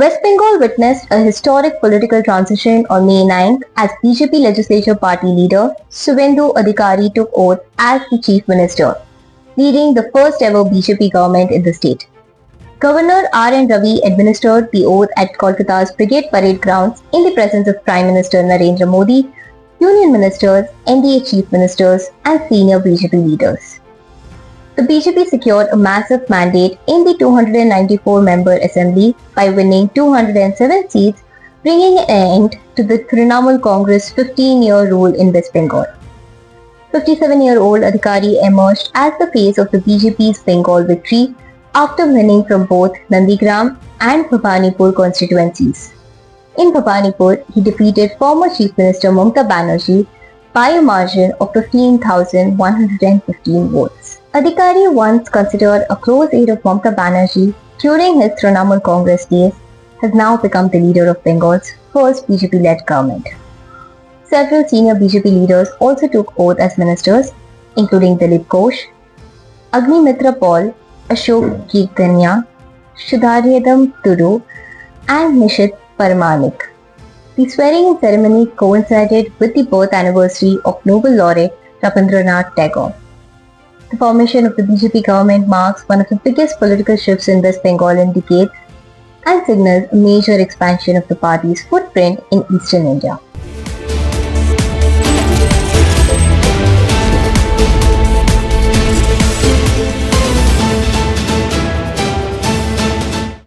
West Bengal witnessed a historic political transition on May 9th as BJP legislature party leader Suvendu Adhikari took oath as the chief minister, leading the first ever BJP government in the state. Governor R.N. Ravi administered the oath at Kolkata's Brigade Parade grounds in the presence of Prime Minister Narendra Modi, union ministers, NDA chief ministers, and senior BJP leaders. The BJP secured a massive mandate in the 294-member assembly by winning 207 seats, bringing an end to the Trinamool Congress 15-year rule in West Bengal. 57-year-old Adhikari emerged as the face of the BJP's Bengal victory after winning from both Nandigram and Bhabanipur constituencies. In Bhabanipur, he defeated former Chief Minister Mamata Banerjee by a margin of 15,115 votes. Adhikari, once considered a close aide of Mamata Banerjee during his Trinamool Congress days, has now become the leader of Bengal's first BJP-led government. Several senior BJP leaders also took oath as ministers, including Dilip Ghosh, Agnimitra Paul, Ashok Kirtania, Sudharyadam Turu, and Nishit Paramanik. The swearing-in ceremony coincided with the birth anniversary of Nobel laureate Rabindranath Tagore. The formation of the BJP government marks one of the biggest political shifts in West Bengal in decades and signals a major expansion of the party's footprint in eastern India.